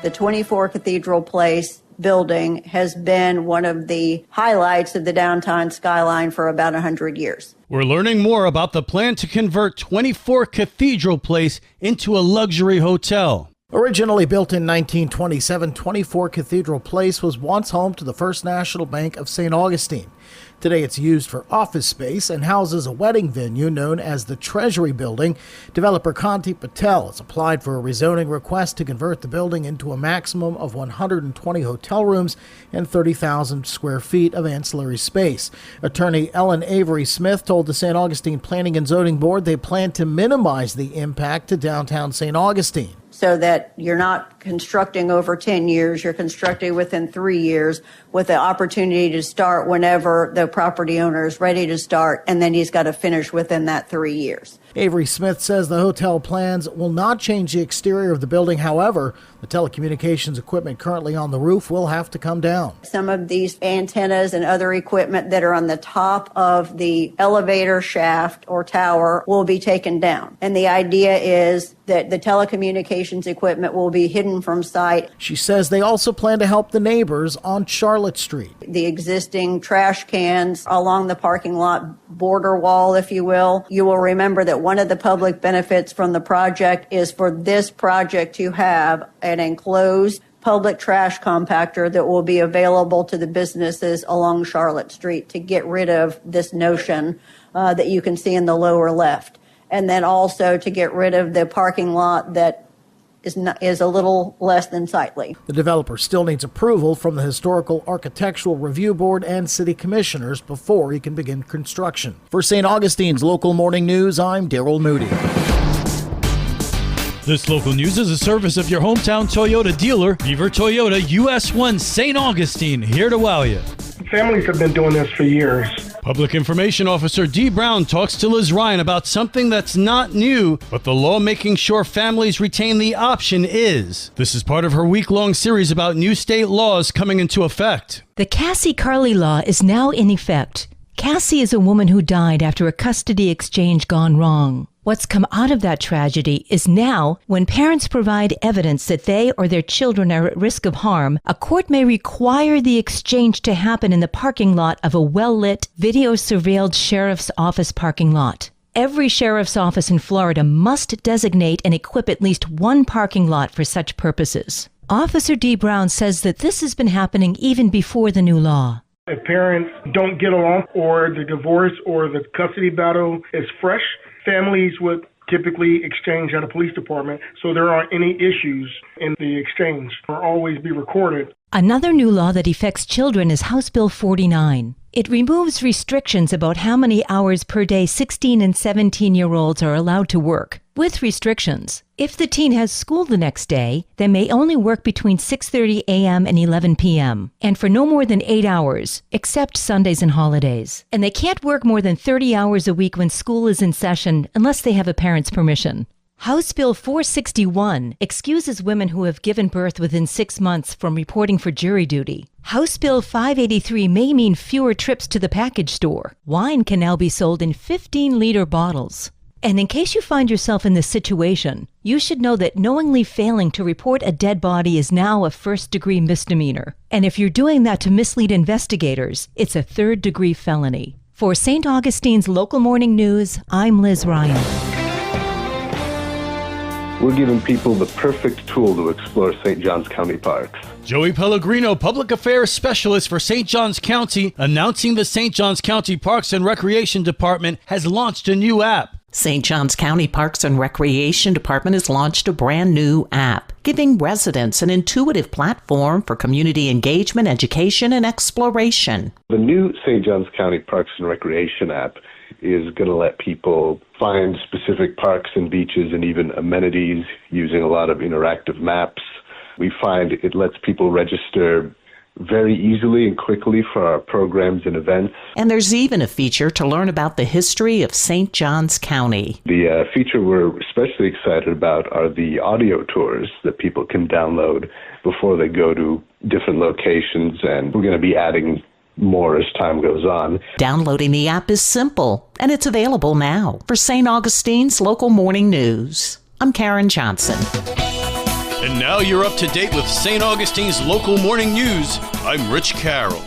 The 24 Cathedral Place building has been one of the highlights of the downtown skyline for about 100 years. We're learning more about the plan to convert 24 Cathedral Place into a luxury hotel. Originally built in 1927, 24 Cathedral Place was once home to the First National Bank of St. Augustine. Today it's used for office space and houses a wedding venue known as the Treasury Building. Developer Kanti Patel has applied for a rezoning request to convert the building into a maximum of 120 hotel rooms and 30,000 square feet of ancillary space. Attorney Ellen Avery Smith told the St. Augustine Planning and Zoning Board they plan to minimize the impact to downtown St. Augustine. So that you're not constructing over 10 years, you're constructing within 3 years with the opportunity to start whenever the property owner is ready to start, and then he's got to finish within that 3 years. Avery Smith says the hotel plans will not change the exterior of the building. However, the telecommunications equipment currently on the roof will have to come down. Some of these antennas and other equipment that are on the top of the elevator shaft or tower will be taken down. And the idea is that the telecommunications equipment will be hidden from sight. She says they also plan to help the neighbors on Charlotte Street. The existing trash cans along the parking lot border wall, if you will. You will remember that one of the public benefits from the project is for this project to have an enclosed public trash compactor that will be available to the businesses along Charlotte Street to get rid of this notion that you can see in the lower left. And then also to get rid of the parking lot that is a little less than sightly. The developer still needs approval from the Historical Architectural Review Board and city commissioners before he can begin construction. For St. Augustine's Local Morning News, I'm Daryl Moody. This local news is a service of your hometown Toyota dealer, Beaver Toyota, US 1 St. Augustine, here to wow you. Families have been doing this for years. Public Information Officer Dee Brown talks to Liz Ryan about something that's not new, but the law making sure families retain the option is. This is part of her week-long series about new state laws coming into effect. The Cassie-Carly law is now in effect. Cassie is a woman who died after a custody exchange gone wrong. What's come out of that tragedy is now, when parents provide evidence that they or their children are at risk of harm, a court may require the exchange to happen in the parking lot of a well-lit, video-surveilled sheriff's office parking lot. Every sheriff's office in Florida must designate and equip at least one parking lot for such purposes. Officer Dee Brown says that this has been happening even before the new law. If parents don't get along or the divorce or the custody battle is fresh, families would typically exchange at a police department, so there aren't any issues in the exchange. They'll always be recorded. Another new law that affects children is House Bill 49. It removes restrictions about how many hours per day 16 and 17-year-olds are allowed to work, with restrictions. If the teen has school the next day, they may only work between 6:30 a.m. and 11 p.m., and for no more than 8 hours, except Sundays and holidays. And they can't work more than 30 hours a week when school is in session unless they have a parent's permission. House Bill 461 excuses women who have given birth within 6 months from reporting for jury duty. House Bill 583 may mean fewer trips to the package store. Wine can now be sold in 15-liter bottles. And in case you find yourself in this situation, you should know that knowingly failing to report a dead body is now a first-degree misdemeanor. And if you're doing that to mislead investigators, it's a third-degree felony. For St. Augustine's Local Morning News, I'm Liz Ryan. We're giving people the perfect tool to explore St. Johns County parks. Joey Pellegrino, Public Affairs Specialist for St. Johns County, announcing the St. Johns County Parks and Recreation Department has launched a new app. St. Johns County Parks and Recreation Department has launched a brand new app, giving residents an intuitive platform for community engagement, education, and exploration. The new St. Johns County Parks and Recreation app is going to let people find specific parks and beaches and even amenities using a lot of interactive maps. We find it lets people register very easily and quickly for our programs and events. And there's even a feature to learn about the history of St. Johns County. The feature we're especially excited about are the audio tours that people can download before they go to different locations, and we're going to be adding more as time goes on. Downloading the app is simple, and it's available now. For St. Augustine's Local Morning News, I'm Karen Johnson. And now you're up to date with St. Augustine's local morning news. I'm Rich Carroll.